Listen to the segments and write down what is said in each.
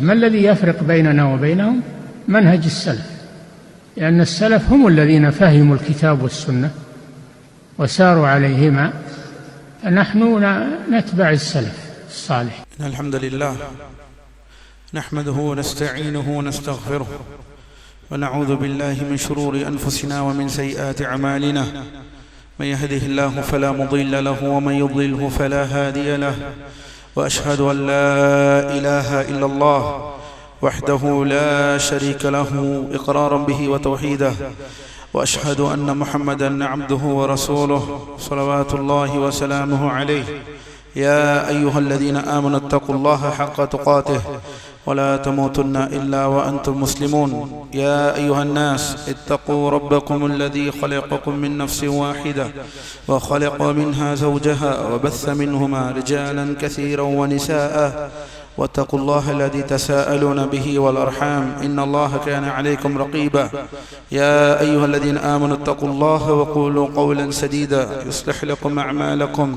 ما الذي يفرق بيننا وبينهم؟ منهج السلف، لأن السلف هم الذين فهموا الكتاب والسنة وساروا عليهما، فنحن نتبع السلف الصالح. الحمد لله نحمده ونستعينه ونستغفره ونعوذ بالله من شرور أنفسنا ومن سيئات أعمالنا، من يهده الله فلا مضل له ومن يضلله فلا هادي له، وأشهد أن لا إله إلا الله وحده لا شريك له إقرارا به وتوحيدا، وأشهد أن محمدا عبده ورسوله صلوات الله وسلامه عليه. يا أيها الذين آمنوا اتقوا الله حق تقاته ولا تموتن إلا وأنتم مسلمون. يا أيها الناس اتقوا ربكم الذي خلقكم من نفس واحدة وخلق منها زوجها وبث منهما رجالا كثيرا ونساء، واتقوا الله الذي تساءلون به والأرحام إن الله كان عليكم رقيبا. يا أيها الذين آمنوا اتقوا الله وقولوا قولا سديدا يصلح لكم أعمالكم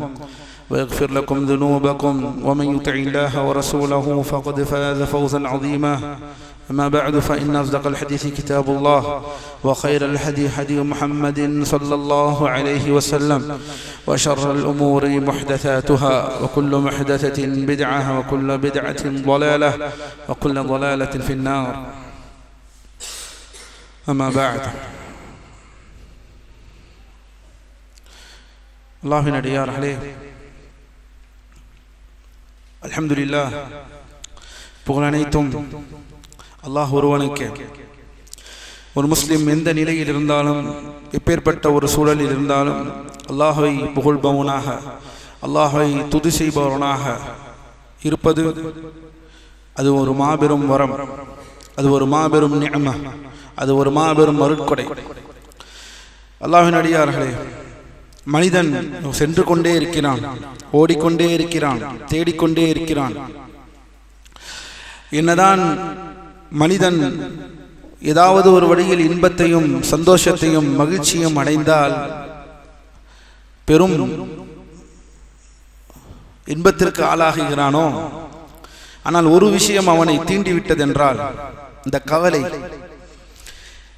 ويغفر لكم ذنوبكم، ومن يطع الله ورسوله فقد فاز فوزا عظيما. أما بعد، فإن أصدق الحديث كتاب الله، وخير الهدي هدي محمد صلى الله عليه وسلم، وشر الأمور محدثاتها، وكل محدثة بدعة، وكل بدعة ضلالة، وكل ضلالة في النار. أما بعد، الله நடிகார்களே, அல்ஹம்துலில்லாஹ், புகழ் அனைத்தும் அல்லாஹ் ஒருவனுக்கே. ஒரு முஸ்லிம் எந்த நிலையில் இருந்தாலும், எப்பேற்பட்ட ஒரு சூழலில் இருந்தாலும், அல்லாஹ்வை புகழ்பவனாக, அல்லாஹ்வை துதி செய்பவனாக இருப்பது அது ஒரு மாபெரும் வரம், அது ஒரு மாபெரும் நிஅமத், அது ஒரு மாபெரும் அருட்கொடை. அல்லாஹ்வின் அடியார்களே, மனிதன் சென்று கொண்டே இருக்கிறான், ஓடிக்கொண்டே இருக்கிறான், தேடிக்கொண்டே இருக்கிறான். என்னதான் மனிதன் ஏதாவது ஒரு வழியில் இன்பத்தையும் சந்தோஷத்தையும் மகிழ்ச்சியும் அடைந்தால் பெரும் இன்பத்திற்கு ஆளாகிறானோ, ஆனால் ஒரு விஷயம் அவனை தீண்டிவிட்டதென்றால் இந்த கவலை.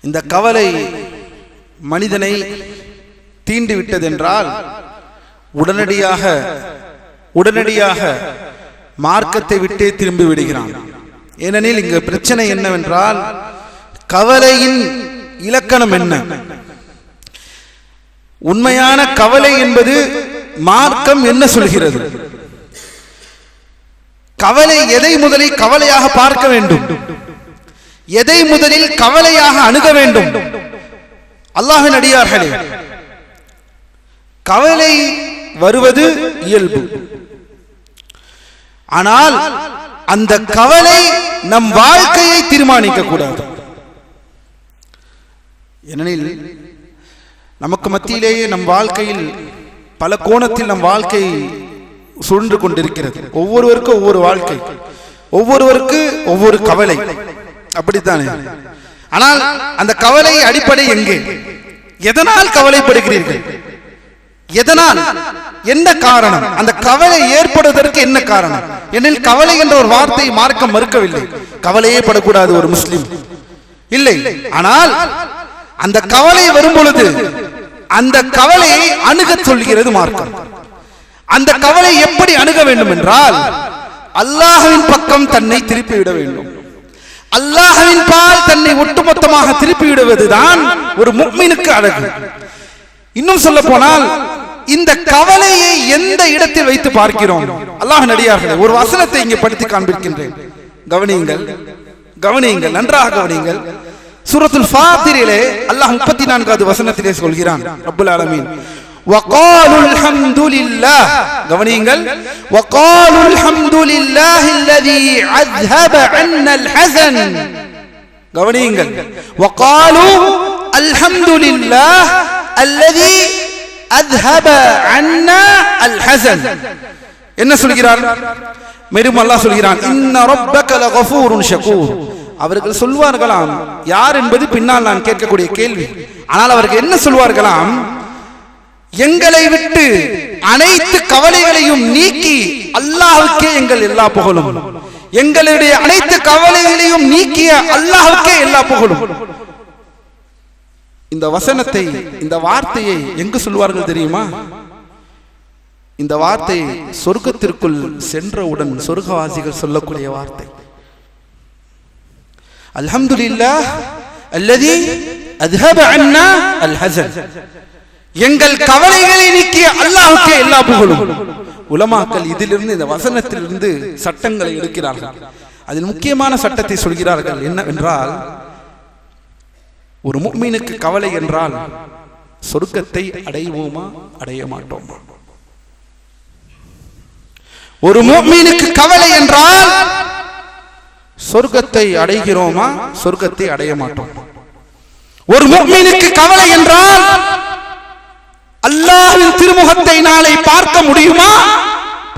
இந்த கவலை மனிதனை தீண்டிவிட்டதென்றால் உடனடியாக மார்க்கத்தை விட்டே திரும்பி விடுகிறான். ஏனெனில் இங்கு பிரச்சனை என்னவென்றால், கவலையின் இலக்கணம் என்ன? உண்மையான கவலை என்பது மார்க்கம் என்ன சொல்கிறது? கவலை எதை முதலில் கவலையாக பார்க்க வேண்டும்? எதை முதலில் கவலையாக அணுக வேண்டும்? அல்லாஹ்வின் அடியார்களே, கவலை வருவது இயல்பு. ஆனால் அந்த கவலை நம் வாழ்க்கையை தீர்மானிக்க கூடாது. ஏனெனில் நமக்கு மத்தியிலேயே நம் வாழ்க்கையில் பல கோணத்தில் நம் வாழ்க்கை சுழன்று கொண்டிருக்கிறது. ஒவ்வொருவருக்கும் ஒவ்வொரு வாழ்க்கை, ஒவ்வொருவருக்கு ஒவ்வொரு கவலை, அப்படித்தானே? ஆனால் அந்த கவலை அடிப்படை எங்கே? எதனால் கவலைப்படுகிறீர்கள்? எதனால்? என்ன காரணம்? அந்த கவலை ஏற்படுவதற்கு என்ன காரணம்? எனில் கவலை என்ற ஒரு வார்த்தை மார்க்கம் மறுக்கவில்லை. கவலையே படக்கூடாது ஒரு முஸ்லிம், இல்லை. ஆனால் அந்த கவலை வரும் பொழுது அந்த கவலையை அணுக சொல்கிறது மார்க்கம். அந்த கவலை எப்படி அணுக வேண்டும் என்றால், அல்லாஹ்வின் பக்கம் தன்னை திருப்பிவிட வேண்டும். அல்லாஹ்வின் பால் தன்னை ஒட்டுமொத்தமாக திருப்பிவிடுவதுதான் ஒரு முஃமினுக்கு அழகு. இன்னும் சொல்ல போனால், இந்த கவலையை எந்த இடத்தில் வைத்து பார்க்கிறோம்? அல்லாஹ்வின் அடியார்களே, ஒரு வசனத்தை இங்கே படித்து காண்பிக்கின்றேன். கவனியுங்கள், நன்றாக கவனியுங்கள். சூரத்துல் ஃபாத்திரிலே அல்லாஹ் 34வது வசனத்திலே சொல்கிறான், ரப்புல் ஆலமீன், வகாலுல் ஹம்துலில்லாஹ். கவனியுங்கள், வகாலுல் ஹம்துலில்லாஹி அல்லதி அஸ்ஹப அன்னல் ஹஸன். கவனியுங்கள், வகாலு அல்ஹம்துலில்லாஹ் அல்லதி அஸ்ஹப அன்னா அல் ஹஸன். என்ன சொல்கிறார்? மேலும் அல்லாஹ் சொல்கிறான், இன்ன ரப்பக லகஃபூருன் ஷகூர். அவர்கள் சொல்வார்களாம், யார் என்பது பின்னால் நான் கேட்கக்கூடிய கேள்வி. ஆனால் அவர்கள் என்ன சொல்வார்களாம்? எங்களை விட்டு அனைத்து கவலைகளையும் நீக்கி அல்லாஹ்வுக்கே எங்கள் எல்லா புகழும். எங்களுடைய அனைத்து கவலைகளையும் நீக்கிய அல்லாஹ்வுக்கே எல்லா புகழும். இந்த வசனத்தை, இந்த வார்த்தையை எங்கு சொல்வார்கள் தெரியுமா? இந்த வார்த்தை சொர்க்கத்திற்குள் சென்றவுடன் சொர்க்கவாசிகள் சொல்லக்கூடிய வார்த்தை. அல்ஹம்துலில்லாஹ் அல்லதி அத்ஹப அன்னா அல் ஹஸன். எங்கள் கவலைகளை நீக்கிய அல்லாஹ்வுக்கே எல்லா புகழும். உலமாக்கள் இதிலிருந்து, இந்த வசனத்திலிருந்து சட்டங்களை எடுக்கிறார்கள். அதில் முக்கியமான சட்டத்தை சொல்கிறார்கள். என்னவென்றால், ஒரு முஃமினுக்கு கவலை என்றால் சொர்க்கத்தை அடைவோமா அடைய மாட்டோமா? ஒரு முஃமினுக்கு கவலை என்றால் சொர்க்கத்தை அடைகிறோமா சொர்க்கத்தை அடைய மாட்டோம்? ஒரு முஃமினுக்கு கவலை என்றால் அல்லாஹ்வின் திருமுகத்தை நாளை பார்க்க முடியுமா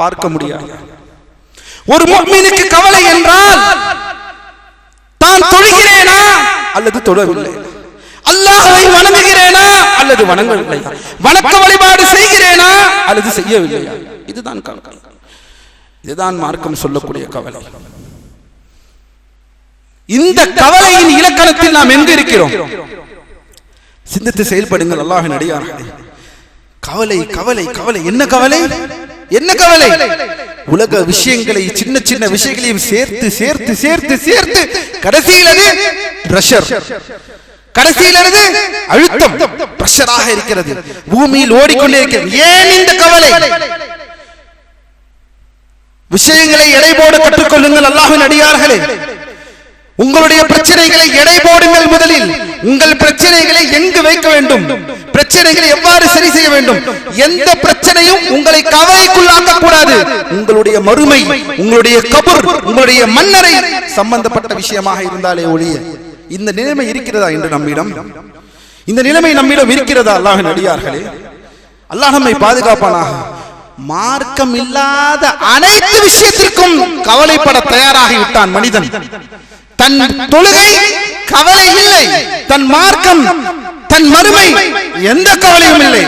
பார்க்க முடியாது. ஒரு முஃமினுக்கு கவலை என்றால் தான் தொழுகிறேனா அல்லது தொழவில்லை, அல்லாஹ்வை வணங்குகிறேனா அல்லது வணங்கவில்லை, வணக்க வழிபாடு செய்கிறேனா அல்லது செய்யவில்லையா? இதுதான் கவலை. இதுதான் மார்க்கம் சொல்லக்கூடிய கவலை. இந்த கவலையின் இலக்கணத்தில் நாம் எங்கு இருக்கிறோம்? சிந்தித்து செயல்படுங்கள் அல்லாஹ்வின் அடியார்களே. கவலை கவலை கவலை. என்ன கவலை? என்ன கவலை? உலக விஷயங்களை, சின்ன சின்ன விஷயங்களையும் சேர்த்து சேர்த்து சேர்த்து சேர்த்து கடைசியில் அது பிரஷர், கடைசியில் அது அழுத்தம், பிரஷராக இருக்கிறது, பூமியில் ஓடிக்கொண்டே இருக்கிறது. ஏன் இந்த கவலை? விஷயங்களை எடை போட கற்றுக்கொள்ளுங்கள் அல்லாஹ்வின் அடியார்களே. உங்களுடைய பிரச்சனைகளை எடை போடுங்கள். முதலில் உங்கள் பிரச்சனைகளை எங்கு வைக்க வேண்டும், பிரச்சனைகளை எவ்வாறு சரி செய்ய வேண்டும். எந்த பிரச்சனையும் உங்களை கவலைக்குள்ளாக்க கூடாது. உங்களுடைய மறுமை, உங்களுடைய கபர், உங்களுடைய மன்னரை சம்பந்தப்பட்ட விஷயமாக இருந்தாலே ஒழிய. இந்த நிலைமை இருக்கிறதா என்று நம்மிடம்? இந்த நிலைமை நம்மிடம் இருக்கிறதா அல்லாஹ்வின் அடியார்களே? அல்லாஹ் நம்மை பாதுகாப்பானாக. மார்க்கம் இல்லாத அனைத்து விஷயத்திற்கும் கவலைப்பட தயாராகிவிட்டான் மனிதன். தன் தொழுகை கவலை இல்லை, தன் மார்க்கம், தன் மறுமை எந்த கவலையும் இல்லை.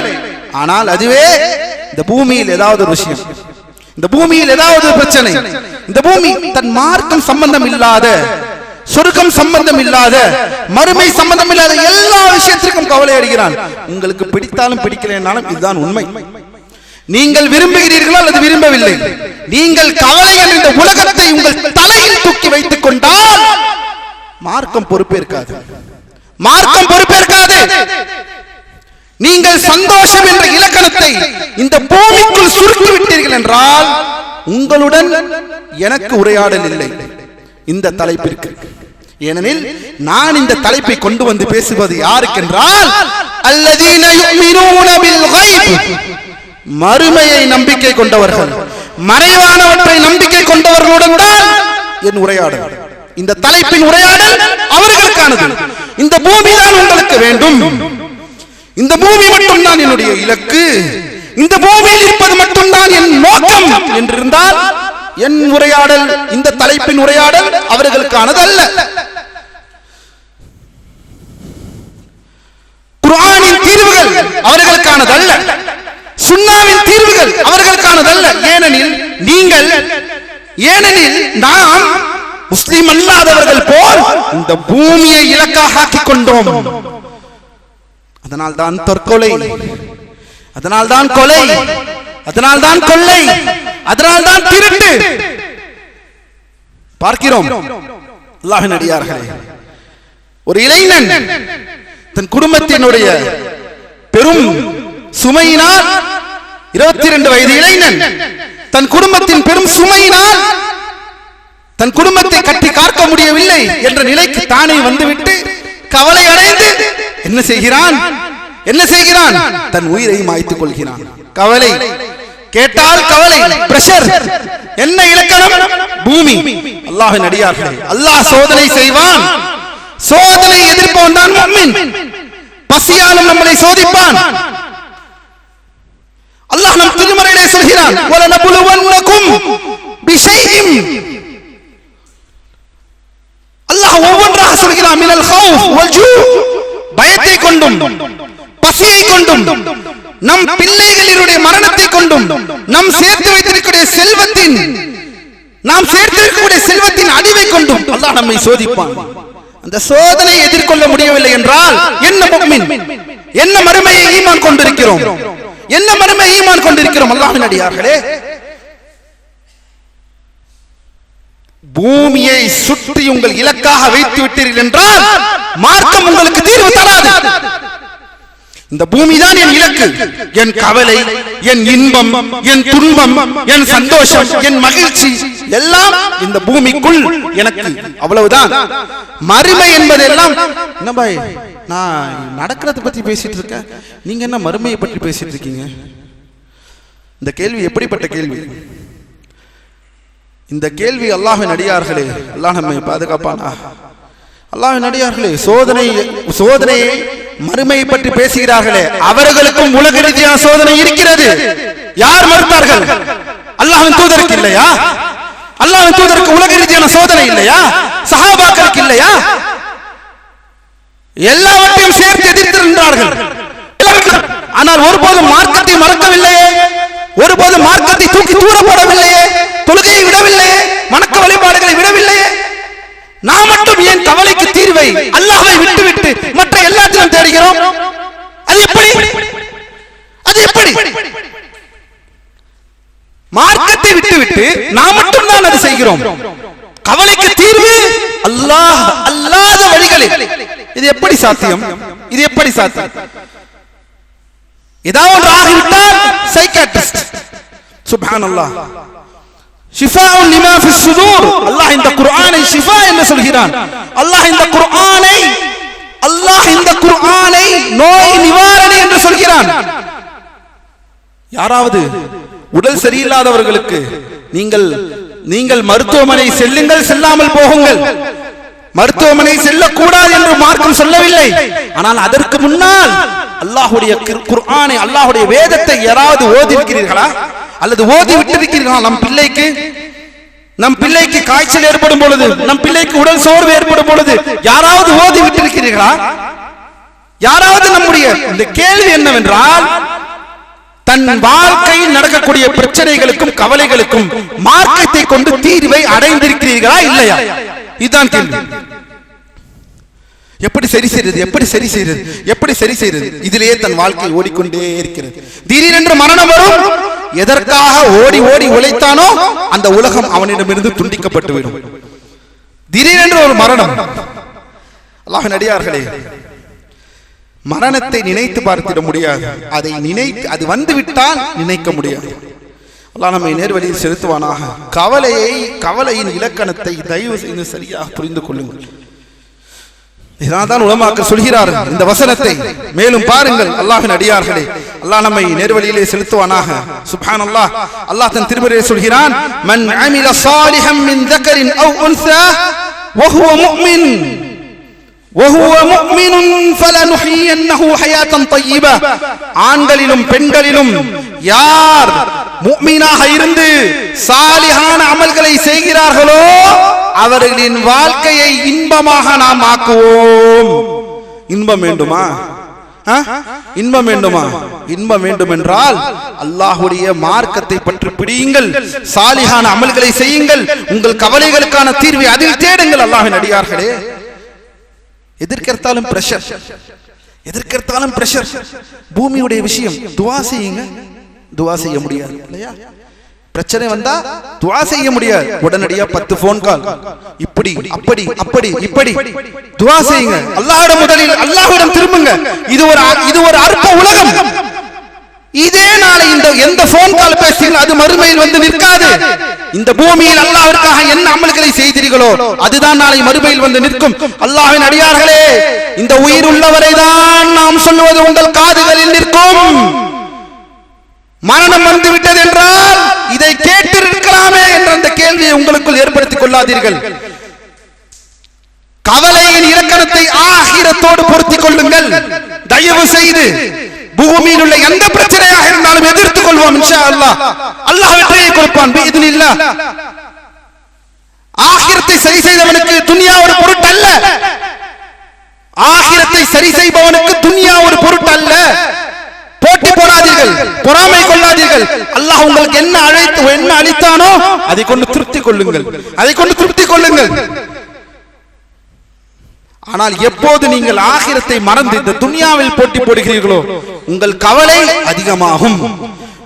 ஆனால் அதுவே இந்த பூமியில் ஏதாவது ஒரு விஷயம், இந்த பூமியில் ஏதாவது ஒரு பிரச்சனை, இந்த பூமி தன் மார்க்கம் சம்பந்தம் இல்லாத, சொர்க்கம் சம்பந்தம் இல்லாத, மறுமை சம்பந்தம் இல்லாத எல்லா விஷயத்திற்கும் கவலை அடைகிறான். உங்களுக்கு பிடித்தாலும் பிடிக்கலைனாலும் இதுதான் உண்மை. நீங்கள் விரும்புகிறீர்களோ அல்லது விரும்பவில்லை, நீங்கள் கவலை என்ற உலகத்தை உங்கள் தலையில் தூக்கி வைத்துக் கொண்டால் மார்க்கம் பொறுப்பேற்காது. மார்க்கம் பொறுப்பேற்காது. நீங்கள் சந்தோஷம் என்ற இலக்கணத்தை இந்த பூமிக்குள் சுருக்கி விட்டீர்கள் என்றால் உங்களுடன் எனக்கு உரையாடல் இல்லை இந்த தலைப்பிற்கு. ஏனெனில் நான் இந்த தலைப்பை கொண்டு வந்து பேசுவது யாருக்கென்றால் அல்லதீன யுமினூன பில் கைப், மறுமையை நம்பிக்கை கொண்டவர்கள், மறைவானவற்றை நம்பிக்கை கொண்டவர்களுடன் தான் என் உரையாடல். இந்த தலைப்பின் உரையாடல் அவர்களுக்கானது. இந்த பூமி தான் உங்களுக்கு வேண்டும், இந்த பூமி மட்டும் தான் என்னுடைய இலக்கு, இந்த பூமியில் இருப்பது மட்டும் தான் என் நோக்கம் என்றிருந்தால் என் உரையாடல், இந்த தலைப்பின் உரையாடல் அவர்களுக்கானது அல்ல. குர்ஆனின் தீர்வுகள் அவர்களுக்கானது அல்ல, சுன்னாவின் தீர்வுகள் அவர்களுக்கானதல்ல. ஏனெனில் நாம் முஸ்லிம் அல்லாதவர்கள் போல் இந்த பூமியை இலக்காக ஆக்கிக் கொண்டோம். அதனால் தான் தற்கொலை, அதனால் தான் கொலை, அதனால் தான் கொள்ளை, அதனால் தான் திருட்டு பார்க்கிறோம். அல்லாஹ்வின் அடியார்களே, ஒரு இளைஞன் தன் குடும்பத்தினுடைய பெரும் சுமையினால், 22 வயது இளைஞன் தன் குடும்பத்தின் பெரும் சுமையினால் தன் குடும்பத்தை கட்டி காக்க முடியவில்லை என்ற நிலைக்கு தானே வந்துவிட்டு கவலை அடைந்து என்ன செய்கிறான்? தன் உயிரை மாய்த்துக் கொள்கிறான். கவலை கேட்டால் கவலை, பிரஷர். என்ன இலக்கணம்? பூமி. அல்லாஹ்வின் அடியார்களே, அல்லாஹ் சோதனை செய்வான். சோதனை எதிர்ப்பவன் தான் முஃமின். பசியாலும் நம்மளை சோதிப்பான். அல்லாஹ் நம் திருமறையிலே சொல்கிறான், வலனபுலுவன்னகும் பிஷைஇன். அல்லாஹ் ஒவ்வொன்றாக சொல்கிறான். மினல் ஹவுஃப் வல் ஜூ, பயத்தை கொண்டும் பசியை கொண்டும் நம் பிள்ளைகளினுடைய மரணத்தை கொண்டும் நாம் சேர்த்து வைத்திருக்கக்கூடிய செல்வத்தின் அழிவை கொண்டும் அல்லாஹ் நம்மை சோதிப்பான். அந்த சோதனையை எதிர்கொள்ள முடியவில்லை என்றால் என்ன முஃமின், என்ன மறுமையை ஈமான் கொண்டிருக்கிறோம், என்ன மறுமையை ஈமான் கொண்டிருக்கிறோம்? அல்லாஹ்வின் அடியார்களே, பூமியை சுற்றி உங்கள் இலக்காக வைத்து விட்டீர்கள் என்றால் மார்க்கம் உங்களுக்கு தீர்வு தராது. இந்த பூமிதான் என் இலக்கு, என் கவலை, என் இன்பம், என் துன்பம், என் சந்தோஷம், என் மகிழ்ச்சி எல்லாம் இந்த பூமிக்குள் எனக்கு, அவ்வளவுதான். மறுமை என்பதெல்லாம் என்ன பாய், நான் நடக்கிறத பத்தி பேசிட்டு இருக்கேன், நீங்க என்ன மறுமையை பற்றி பேசிட்டு இருக்கீங்க? இந்த கேள்வி எப்படிப்பட்ட கேள்வி? இந்த கேள்வி அல்லாஹ்வின் அடியார்களே, அல்லாஹ் நம்மை பாதுகாப்பானா? அல்லாஹ்வின் அடியார்களே, சோதனையை மறுமையை பற்றி பேசுகிறார்களே, அவர்களுக்கும் உலக ரீதியான சோதனை இருக்கிறது. யார் மறுத்தார்கள்? அல்லாஹ்வின் தூதருக்கு இல்லையா? அல்லாஹ்வின் தூதருக்கு உலக ரீதியான சோதனை இல்லையா? சஹாபாக்களுக்கு இல்லையா? எல்லாவற்றையும் சேர்த்து எதிர்த்திருந்தார்கள். ஆனால் ஒருபோதும் மார்க்கத்தை மறக்கவில்லையே, ஒருபோதும் மார்க்கத்தை தூக்கி தூரப்படவில்லையே, தொழுகையை விடவில்லையே, வணக்க வழிபாடுகளை விடவில்லையே. நாம் மட்டும் ஏன் கவலைக்கு தீர்வை அல்லாஹ்வை விட்டுவிட்டு மற்ற எல்லாத்திலும் தேடுகிறோம்? அது எப்படி? மார்க்கத்தை விட்டுவிட்டு நாம் மட்டும் தான் அது செய்கிறோம். கவலைக்கு தீர்வு அல்லாஹ் அல்லாத வழிகளில். இது எப்படி சாத்தியம்? இது எப்படி சாத்தியம்? ஏதாவது ஆகிவிட்டால் சைக்காட்ரிஸ்ட், சுப்ஹானல்லாஹ், ஷிஃபாஉன் லிமா ஃபிஸ் சுதூர். அல்லாஹ் இந்த குர்ஆனை ஷிஃபா என்று சொல்கிறான். அல்லாஹ் இந்த குர்ஆனை நோய் நிவாரணி என்று சொல்கிறான். யாராவது உடல் சரியில்லாதவர்களுக்கு நீங்கள் மருத்துவமனை செல்லுங்கள், செல்லாமல் போகுங்கள். மருத்துவமனை செல்லக்கூடாது என்று மார்க்கம் சொல்லவில்லை. ஆனால் அதற்கு முன்னால் அல்லாஹ்வுடைய குர்ஆனை, அல்லாஹ்வுடைய வேதத்தை யாராவது ஓதி இருக்கிறீர்களா? அல்லது ஓதி விட்டிருக்கிறீர்களா? நம் பிள்ளைக்கு காய்ச்சல் ஏற்படும் பொழுது, நம் பிள்ளைக்கு உடல் சோர்வு ஏற்படும் பொழுது யாராவது ஓதி விட்டிருக்கிறீர்களா? யாராவது நம்முடைய இந்த கேள்வி என்னவென்றால், தன் வாழ்க்கையில் நடக்கக்கூடிய பிரச்சனைகளுக்கும் கவலைகளுக்கும் மார்க்கத்தை கொண்டு தீர்வை அடைந்திருக்கிறீர்களா இல்லையா? இதுதான் கேள்வி. எப்படி சரி செய்வது? இதிலேயே தன் வாழ்க்கை ஓடிக்கொண்டே இருக்கிறது. திடீரென்று மரணம் வரும். எதற்காக ஓடி உழைத்தானோ அந்த உலகம் அவனிடமிருந்து துண்டிக்கப்பட்டு விடும். திடீரென்று ஒரு மரணம். அல்லாஹ்வின் அடியார்களே, மரணத்தை நினைத்து பார்த்திட முடியாது. அது வந்து விட்டால் நினைக்க முடியாது. அல்லாஹ் நம்மை நேர்வழியில் செலுத்துவானாக. கவலையின் இலக்கணத்தை தயவு செய்து சரியாக புரிந்து கொள்ளுங்கள். இதனால்தான் உலமாக்கள் சொல்கிறார்கள் இந்த வசனத்தை. மேலும் பாருங்கள் அல்லாஹ்வின் அடியார்களே, அல்லாஹ் நம்மை நேர்வழியிலே செலுத்துவானாக. சுப்ஹானல்லாஹ், அல்லாஹ் தன் திருமறையிலே சொல்கிறான், மன் அமில சாலிஹம் மின் தக்கரின் அவ் உன்ஸா வஹுவ முஃமினுன் ஃபலனுஹியன்னஹு ஹயாத்தன் தய்யிபா. ஆண்களிலும் பெண்களிலும் யார் முஃமினாக இருந்து சாலிஹான அமல்களை செய்கிறார்களோ அவர்களின் வாழ்க்கையை இன்பமாக நாம் ஆக்குவோம். இன்பம் வேண்டுமா? இன்பம் வேண்டும் என்றால் அல்லாஹ்வுடைய மார்க்கத்தை பற்றி பிடியுங்கள், சாலிஹான அமல்களை செய்யுங்கள், உங்கள் கவலைகளுக்கான தீர்வை அதில் தேடுங்கள். அல்லாஹ்வின் அடியார்களே, எதற்கெடுத்தாலும் பிரஷர். பூமியுடைய விஷயம். துஆ செய்யுங்க, துஆ செய்ய முடியாது இல்லையா? பிரச்சனை வந்தா துஆ செய்ய முடியாது. உடனடியா 10 போன் கால், இப்படி துஆ செய்யுங்க. அல்லாஹ்விடம் முதலில் அல்லாஹ்விடம் திரும்புங்க. இது ஒரு அற்ப உலகம். இதே நாளை எந்த போன் கால் பேசுகிறீங்களோ அது மறுமையில் வந்து நிற்காது. இந்த பூமியில் அல்லாஹ்விற்காக என்ன அமல்களை செய்தீர்களோ அதுதான் நாளை மறுமையில் வந்து நிற்கும். அல்லாஹ்வின் அடியார்களே, இந்த உயிர் உள்ளவரை தான் நாம் சொல்லுவது உங்கள் காதுகளில் நிற்கும். மரணம் வந்து விட்டது என்றால் இதை கேட்டிருக்கலாமே என்ற அந்த கேள்வியை உங்களுக்குள் ஏற்படுத்திக் கொள்ளாதீர்கள். கவலையின் இலக்கணத்தை ஆகிரத்தோடு பொருத்திக் கொள்ளுங்கள். தயவு செய்து பூமியில் உள்ள எந்த பிரச்சனையாக இருந்தாலும் எதிர்த்துக் கொள்வோம். இன்ஷா அல்லாஹ் அல்லாஹ் வெற்றியை கொடுப்பான் பிஇذنில்லாஹ். ஆகிரத்தை சரி செய்தவனுக்கு துன்யா ஒரு பொருட்டல்ல. ஆகிரத்தை சரி செய்பவனுக்கு துன்யா ஒரு பொருட்டல்ல. போட்டி போட்டி போடாதீர்கள், பொறாமை கொள்ளாதீர்கள். அல்லாஹ் உங்களுக்கு என்ன அளித்தானோ அதை கொண்டு திருப்தி கொள்ளுங்கள், அதை கொண்டு திருப்தி கொள்ளுங்கள். ஆனால் எப்போது நீங்கள் ஆகிரத்தை மறந்து இந்த துன்யாவில் போட்டி போடுகிறீர்களோ உங்கள் கவலை அதிகமாகும்,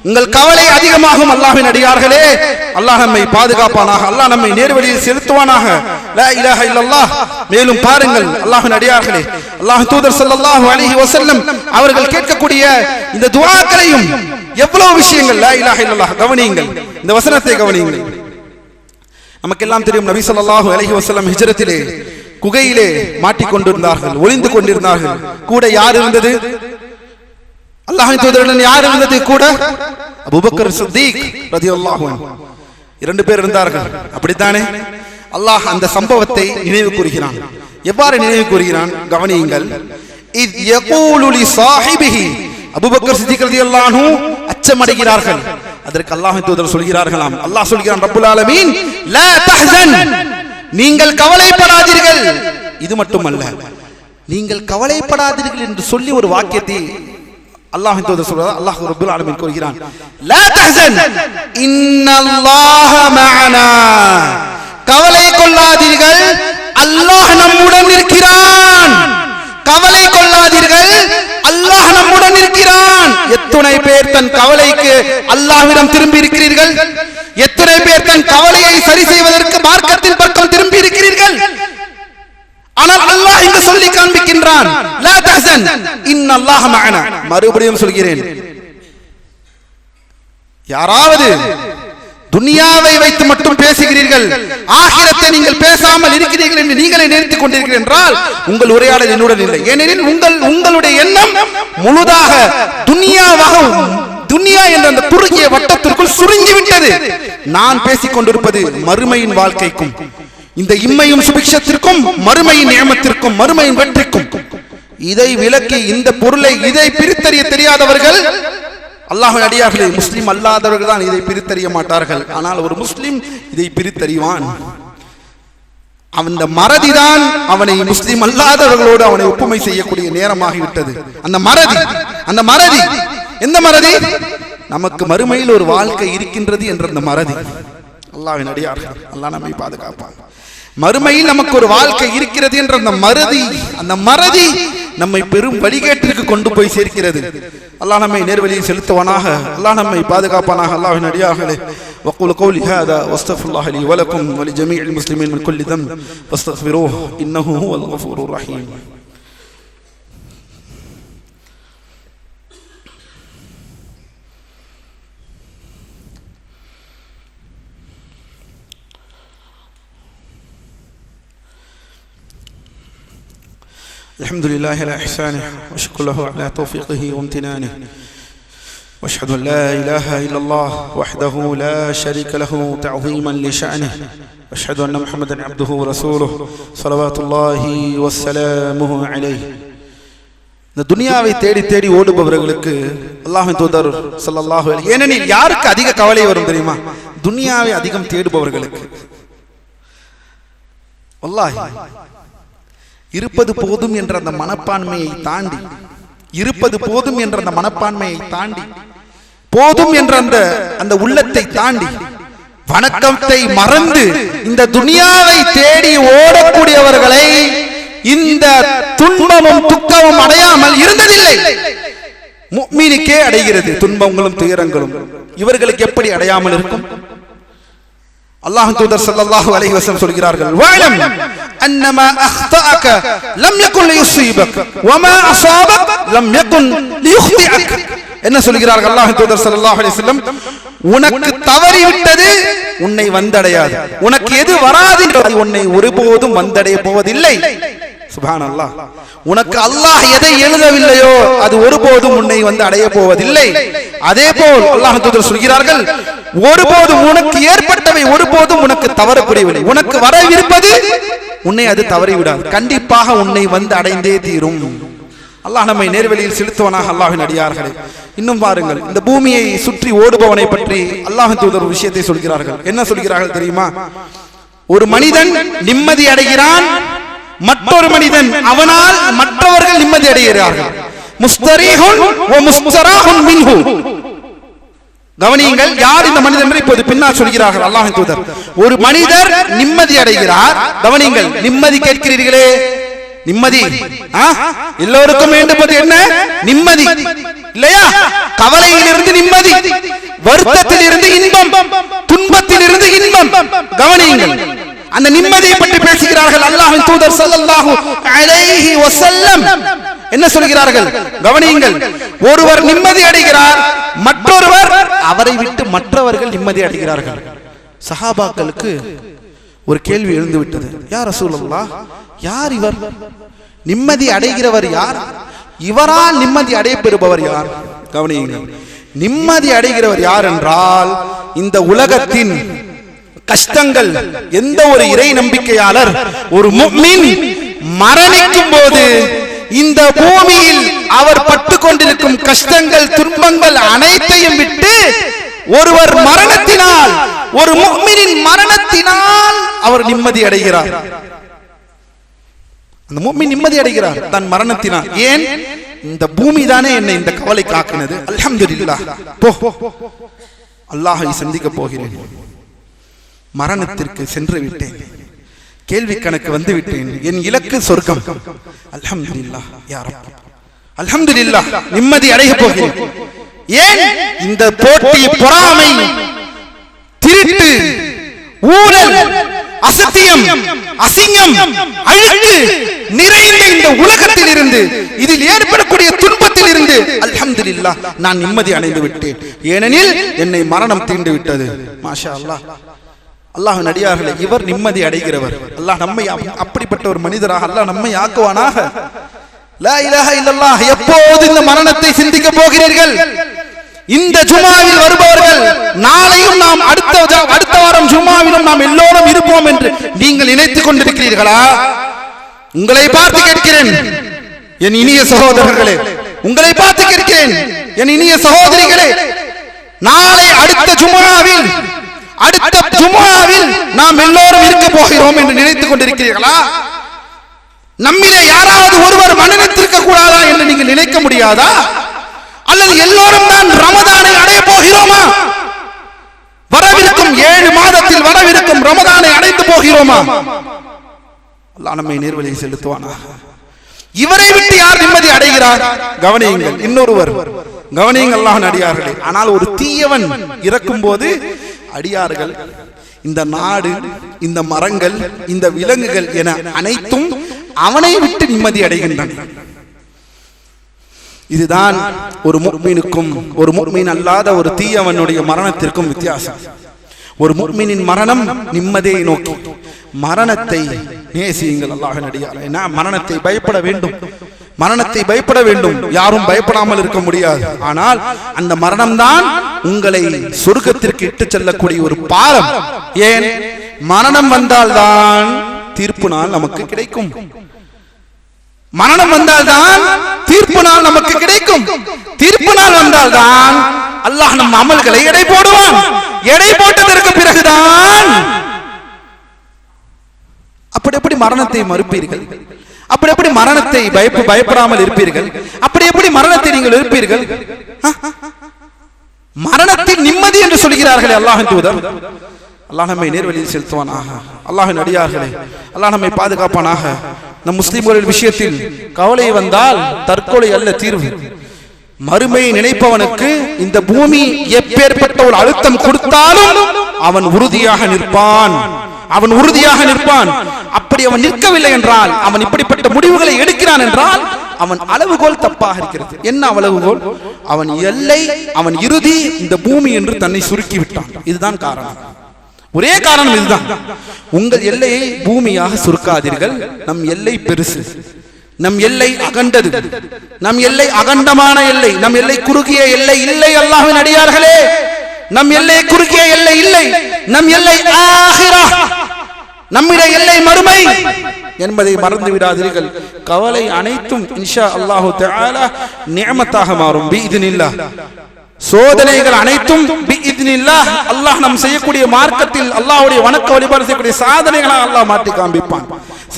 உங்கள் கவலை அதிகமாகும். அல்லாஹ்வின் அடியார்களே, அல்லாஹ் நம்மை பாதுகாப்பானாக, அல்லாஹ் நம்மை நேர்வழியில் செலுத்துவானாக. லா இலாஹ இல்லல்லாஹ். மேலும் பாருங்கள் அல்லாஹ்வின் அடியார்களே, அல்லாஹ் தூதர் ஸல்லல்லாஹு அலைஹி வஸல்லம் அவர்கள் கேட்கக்கூடிய இந்த துஆக்களையும் எவ்வளவு விஷயங்கள், லா இலாஹ இல்லல்லாஹ். கவனியுங்கள், இந்த வசனத்தை கவனியுங்கள். நமக்கெல்லாம் தெரியும், நபி ஸல்லல்லாஹு அலைஹி வஸல்லம் ஹிஜ்ரத்திலே குகையிலே மாட்டிக்கொண்டிருந்தார்கள், ஒளிந்து கொண்டிருந்தார்கள். கூட யார் இருந்தது? அல்லாஹ்வின் தூதருடன் யார் இருந்தது கூட? அபூபக்கர் சித்தீக் ரலியல்லாஹு அன்ஹு. 2 பேர் இருந்தார்கள், அப்படித்தானே? அல்லாஹ் அந்த சம்பவத்தை நினைவு கூறுகிறான். எவ்வாறு நினைவு கூறுகிறான்? கவனியுங்கள். இத் யகூலு லி ஸாஹிபிஹி, அபூபக்கர் சித்தீக் ரலியல்லாஹு அன்ஹு அச்சமடைகிறார்கள். அதற்கு அல்லாஹ்வின் தூதர் சொல்கிறார்களாம், அல்லாஹ் சொல்கிறான், ரப்புல் ஆலமீன் லா தஹ்சன், நீங்கள் கவலைப்படாதீர்கள். இது மட்டுமல்ல, நீங்கள் கவலைப்படாதீர்கள் என்று சொல்லி ஒரு வாக்கியத்தை அல்லாஹ்வின் தூதர் சொல்றார். அல்லாஹ் ரப்பல் ஆலமீன் கூறுகிறான், லா தஹ்சன் இன்னல்லாஹ மஅனா, கவலை கொள்ளாதீர்கள், அல்லாஹ் நம்முடன் இருக்கிறான். கவலை கொள்ளாதீர்கள், அல்லாஹ் நம்முடன் இருக்கிறான். எத்தனை பேர் தன் கவலைக்கு அல்லாஹ்விடம் திரும்பி இருக்கிறீர்கள்? எத்தனை பேர் தன் கவலையை சரி செய்வதற்கு மார்க்கத்தின் பக்கம் திரும்பி இருக்கிறீர்கள்? ஆனால் அல்லாஹ் இங்கு சொல்லி காண்பிக்கின்றான், லா தஹ்சன் இன்னல்லாஹ மஅனா. மறுபடியும் சொல்கிறேன், யாராவது துனியாவை வைத்து மட்டும் பேசுகிறீர்கள், ஆகிரத்தை நீங்கள் பேசாமல் இருக்கிறீர்கள் என்று நீங்களே நினைத்துக் கொண்டிருக்கிறீர்கள் என்றால் உங்கள் உரையாடல் என்னுடன் இல்லை. ஏனெனில் உங்களுடைய எண்ணம் முழுதாக துனியா என்ற அந்த குறுகிய வட்டத்திற்குள் சுருங்கிவிட்டது. நான் பேசிக் கொண்டிருப்பது மறுமையின் வாழ்க்கைக்கும், இந்த இம்மையும் சுபிக்ஷத்திற்கும், மறுமையின் நியமத்திற்கும், மறுமையின் வெற்றிக்கும். இதை விலக்கி இந்த பொருளை இதை பிரித்தறிய தெரியாதவர்கள், அல்லாஹ்வின் அடியார்களே, முஸ்லிம் அல்லாதவர்கள் தான் இதை பிரித்தறிய மாட்டார்கள். ஆனால் ஒரு முஸ்லிம் இதை பிரித்தறிவான். அந்த மறதிதான் அவனை முஸ்லிம் அல்லாதவர்களோடு அவனை ஒப்புமை செய்யக்கூடிய நேரமாகிவிட்டது. அந்த மறதி எந்த மறதி? நமக்கு மறுமையில் ஒரு வாழ்க்கை இருக்கின்றது என்ற அந்த மறதி. அல்லாஹ்வின் அடியார்கள், அல்லாஹ் நம்மை பாதுகாப்பான். மறுமையில் நமக்கு ஒரு வாழ்க்கை இருக்கிறது என்ற அந்த மறதி நம்மை பெரும் வழிகேட்டிற்கு கொண்டு போய் சேர்க்கிறது. அல்லாஹ் நம்மை நேர்வழியில் செலுத்துவானாக, அல்லாஹ் நம்மை பாதுகாப்பானாக. அல்லாஹ்வின் அடியார்களே, வக்கூலு கௌலி ஹாதா வஸ்தக்ஃபிருல்லாஹ லி வ லக்கும் வ லிஜமீஇல் முஸ்லிமீன் மின் குல்லி தம் வஸ்தக்ஃபிரூஹு இன்னஹு ஹுவல் கஃபூருர் ரஹீம். الحمد لله على إحسانه وشكر له على توفيقه وامتنانه واشهد أن لا إله إلا الله وحده لا شريك له تعظيما لشأنه واشهد أن محمدا عبده ورسوله صلوات الله وسلامه عليه. இந்த துனியாவை தேடி தேடி ஓடுபவர்களுக்கு அல்லாஹ்வின் தூதர் ஸல்லல்லாஹு அலைஹி, ஏனெனில் யாருக்கு அதிக கவலை வரும் தெரியுமா? துனியாவை அதிகம் தேடுபவர்களுக்கு. வல்லாஹி இருப்பது போதும் என்ற அந்த மனப்பான்மையை தாண்டி, இருப்பது போதும் என்ற அந்த மனப்பான்மையை தாண்டி, போதும் என்ற அந்த உள்ளத்தை தாண்டி, வணக்கத்தை மறந்து இந்த துனியாவை தேடி ஓடக்கூடியவர்களை இந்த துன்பமும் துக்கமும் அடையாமல் இருந்ததில்லை. முஃமினுக்கே அடைகிறது துன்பங்களும் துயரங்களும், இவர்களுக்கு எப்படி அடையாமல் இருக்கும்? அல்லாஹ்வின் தூதர் ஸல்லல்லாஹு அலைஹி வஸல்லம் சொல்கிறார்கள், வஅலம் அன்னமா அக்தஅக லம் யகுன் லியுஸீபக் வமா அஸாபக் லம் யகுன் லியுக்திஅக். என்ன சொல்கிறார்கள் அல்லாஹ்வின் தூதர் ஸல்லல்லாஹு அலைஹி வஸல்லம்? உனக்கு தவறிவிட்டது உன்னை வந்தடையாது, உனக்கு எது வராது அது உன்னை ஒருபோதும் வந்தடைய போவதில்லை. சுப்ஹானல்லாஹ். உனக்கு அல்லாஹ் எதை எழுதவில்லையோ அது ஒருபோதும் உன்னை வந்து அடைய போவதில்லை. அதே போல் அல்லாஹ் தூதர் சொல்கிறார்கள், ஒருபோதும் உனக்கு ஏற்பட்டவை ஒருபோதும் உனக்கு தவறக்கூடியவில்லை. உனக்கு வரவிருப்பது உன்னை அது தவறிவிடாது, கண்டிப்பாக உன்னை வந்து அடைந்தே தீரும். அல்லாஹ் நம்மை நேர்வழியில் செலுத்துவனாக. அல்லாஹ்வின் அடியார்களே, இன்னும் பாருங்கள், இந்த பூமியை சுற்றி ஓடுபவனை பற்றி அல்லாஹ்வின் தூதர் ஒரு விஷயத்தை சொல்கிறார்கள். என்ன சொல்கிறார்கள் தெரியுமா? ஒரு மனிதன் நிம்மதி அடைகிறான், மற்றொரு மனிதன் அவனால் மற்றவர்கள் நிம்மதி அடைகிறார்கள். முஸ்தரீஹுன் வ முஸ்தராஹுன் மின்ஹு. கவனியுங்கள், யார் இந்த மனிதர் என்று இப்போது பின்னால் சொல்கிறார்கள் அல்லாஹ்வின் தூதர். ஒரு மனிதர் நிம்மதி அடைகிறார். கவனியுங்கள், நிம்மதி கேட்கிறீர்களே, நிம்மதி எல்லோருக்கும் வேண்டுவது என்ன? நிம்மதி இல்லையா? கவலையிலிருந்து நிம்மதி, வருத்தத்தில் இருந்து இன்பம், துன்பத்தில் இருந்து இன்பம். கவனியுங்கள், அந்த நிம்மதியை பற்றி பேசுகிறார்கள் அல்லாஹ்வின் தூதர் ஸல்லல்லாஹு அலைஹி வஸல்லம். என்ன சொல்கிறார்கள்? கவனியுங்கள், ஒருவர் நிம்மதி அடைகிறார், மற்றொருவர் அவரை விட்டு மற்றவர்கள் நிம்மதி அடைகிறார்கள். சஹாபாக்களுக்கு ஒரு கேள்வி எழுந்து விட்டது. யா ரசூலல்லாஹ், யார் இவர்? நிம்மதி அடைகிறவர் யார்? இவரால் நிம்மதி அடைபெறுபவர் யார்? கவனியுங்கள், நிம்மதி அடைகிறவர் யார் என்றால், இந்த உலகத்தின் கஷ்டங்கள் எந்த ஒரு இறை நம்பிக்கையாளர், ஒரு முஃமின் மரணிக்கும் போது இந்த பூமியில் அவர் பட்டுக் கொண்டிருக்கும் கஷ்டங்கள், துன்பங்கள் அனைத்தையும் விட்டு ஒருவர் மரணத்தினால், ஒரு முஃமினின் மரணத்தினால் அவர் நிம்மதி அடைகிறார். அந்த முஃமின் நிம்மதி அடைகிறார் தன் மரணத்தினால். ஏன்? இந்த பூமி தானே என்னை இந்த கவலை காக்கினது. அல்ஹம்துலில்லாஹ், போ, அல்லாஹை சந்திக்க போகிறேன், மரணத்திற்கு சென்று விட்டேன், கேள்வி கணக்கு வந்து விட்டேன், என் இலக்கு சொர்க்கம். அல்ஹம்துலில்லாஹ் யா ரப், அல்ஹம்துலில்லாஹ், நிம்மதி அடைய போகிறேன். ஏன்? இந்த போட்டி, பொறாமை, திருட்டு, ஊழல், அசத்தியம், அசிங்கம், அழுக்கு நிறைந்த இந்த உலகத்தில் இருந்து, இதில் ஏற்படக்கூடிய துன்பத்தில் இருந்து அல்ஹம்துலில்லாஹ் நான் நிம்மதி அடைந்து விட்டேன். ஏனெனில் என்னை மரணம் தீண்டு விட்டது. மாஷா அல்லாஹ். அல்லாஹ்வின் அடியார்களே, இவர் நிம்மதி அடைகிறவர். அல்லாஹ் நம்மை அப்படிப்பட்ட ஒரு மனிதராக அல்லாஹ் நம்மை ஆக்குவானாக. லா இலாஹ இல்லல்லாஹ். எப்போது இந்த மரணத்தை சிந்திக்க போகிறீர்கள்? இந்த ஜுமாவில் வருபவர்கள் நாளையும் நாம் அடுத்த வாரம் ஜுமாவிலும் நாம் எல்லோரும் இருப்போம் என்று நீங்கள் நினைத்துக் கொண்டிருக்கிறீர்களா? உங்களை பார்த்து கேட்கிறேன் என் இனிய சகோதரர்களே, உங்களை பார்த்து கேட்கிறேன் என் இனிய சகோதரிகளே, நாளை அடுத்த ஜுமாவில் நாம் எல்லோரும் இருக்க போகிறோம் என்று நினைத்துக் கொண்டிருக்கிறீர்களா? நம்மிலே யாராவது ஒருவர் மரணத்திற்க கூடாதா என்று நீங்கள் நினைக்க முடியாதா? அல்லது எல்லோரும் தான் ரமதானை அடைய போகிறோமா? வரவிருக்கும் 7 மாதத்தில் வரவிருக்கும் ரமதானை அடைந்து போகிறோமா? அல்லாஹ் நம்மை நேர்வழியில் செலுத்துவானாக. இவரை விட்டு யார் நிம்மதி அடைகிறார்? கவனியுங்கள், இன்னொருவர் கவனியுங்கள் அல்லாஹ்வின் அடியார்களே. ஆனால் ஒரு தீயவன் இறக்கும் போது அடியார்கள், இந்த நாடு, இந்த மரங்கள், இந்த விலங்குகள் என அனைத்தும் அவனை விட்டு நிம்மதி அடைகின்றன. இதுதான் ஒரு முஃமினுக்கும் ஒரு முஃமின் அல்லாத ஒரு தீயவனுடைய மரணத்திற்கும் வித்தியாசம். ஒரு முஃமினின் மரணம் நிம்மதியை நோக்கி. மரணத்தை நேசியுங்கள் அல்லாஹ்வின் அடியார்களே. நாம் மரணத்தை பயப்பட வேண்டும், மரணத்தை பயப்பட வேண்டும். யாரும் பயப்படாமல் இருக்க முடியாது. ஆனால் அந்த மரணம்தான் உங்களை சொர்க்கத்திற்கு இட்டு செல்லக்கூடிய ஒரு பாலம். ஏன்? மரணம் வந்தால்தான் தீர்ப்பு நாள் நமக்கு கிடைக்கும். மரணம் வந்தால்தான் தீர்ப்பு நாள் நமக்கு கிடைக்கும். தீர்ப்பு நாள் வந்தால்தான் அல்லாஹ் நம் அமல்களை எடை போடுவான். எடை போட்டதற்கு பிறகுதான் அப்படி எப்படி மரணத்தை மறுப்பீர்கள்? அப்படி எப்படி மரணத்தை பயப்படாமல் இருப்பீர்கள்? அப்படி எப்படி மரணத்தை நீங்கள் இருப்பீர்கள்? மரணத்தின் நிம்மதி என்று சொல்கிறார்களே அல்லாஹ்வின் தூதர். அல்லாஹ் நம்மை நேர்வழியில் செலுத்துவானாக. அல்லாஹ்வின் அடியார்களே, அல்லாஹ் நம்மை பாதுகாப்பானாக. நம் முஸ்லிம்களின் விஷயத்தில் கவலை வந்தால் தற்கொலை அல்ல தீர்வு. மறுமையை நினைப்பவனுக்கு இந்த பூமி எப்பேற்பட்ட ஒரு அழுத்தம் கொடுத்தாலும் அவன் உறுதியாக நிற்பான். அவன் உறுதியாக நிற்பான். அப்படி அவன் நிற்கவில்லை என்றால், அவன் இப்படிப்பட்ட முடிவுகளை எடுக்கிறான் என்றால், அவன் அளவுகோல் தப்பாக இருக்கிறது. என்ன அளவுகோல்? அவன் எல்லை, அவன் இறுதி இந்த பூமி என்று தன்னை சுருக்கி விட்டான். இதுதான் காரணம். ஒரே காரணம் இதுதான். உங்கள் எல்லையை பூமியாக சுருக்காதீர்கள். நம் எல்லை பெருசு, நம் எல்லை அகண்டது, நம் எல்லை அகண்டமான எல்லை, நம் எல்லை குறுகிய எல்லை இல்லை. அல்லாஹ்வின் அடியார்களே, நம் எல்லை குறுகிய எல்லை இல்லை. நம் எல்லை ஆகிரா, நம்முடைய எல்லை மறுமை என்பதை மறந்து விடாதீர்கள். கவலை அனைத்தும் இன்ஷா அல்லாஹு தஆலா நிஅமத்தாக மாறும். பிஇذنில்லாஹ். சோதனைகள் அனைத்தும் பிஇத்னில்லாஹ், அல்லாஹ் நாம் செய்யக்கூடிய மார்க்கத்தில் அல்லாஹ்வுடைய வணக்க வழிபாடு செய்யக்கூடிய சாதனைகளாக அல்லாஹ் மாற்றி காண்பிப்பான்,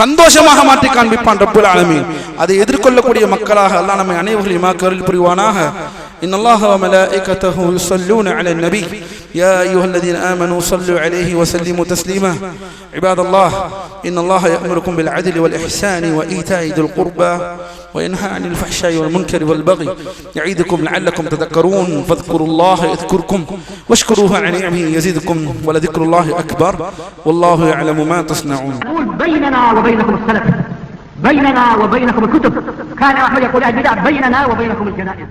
சந்தோஷமாக மாற்றி காண்பிப்பான் ரப்புல் ஆலமீன். அதை எதிர்கொள்ளக்கூடிய மக்களாக அல்லாஹ் நம்மை அனைவரையும் அருள் புரிவானாக. இன்னல்லாஹ வ மலாயிகத்தஹு யுஸல்லூன அலன் நபி யா அய்யுஹல்லதீன ஆமனூ ஸல்லூ அலைஹி வ ஸல்லிமூ தஸ்லீமா. இபாதல்லாஹ், இன்னல்லாஹ யஅமுருக்கும் பில் அத்லி வல் இஹ்சானி வ ஈதாஇ தில் குர்பா وينهى عن الفحشاء والمنكر والبغي يعظكم لعلكم تذكرون فاذكروا الله يذكركم واشكروه على نعمه يزدكم ولذكر الله أكبر والله يعلم ما تصنعون. بيننا وبينكم السلف، بيننا وبينكم الكتب. كان أحمد يقول البدع بيننا وبينكم الجنائز.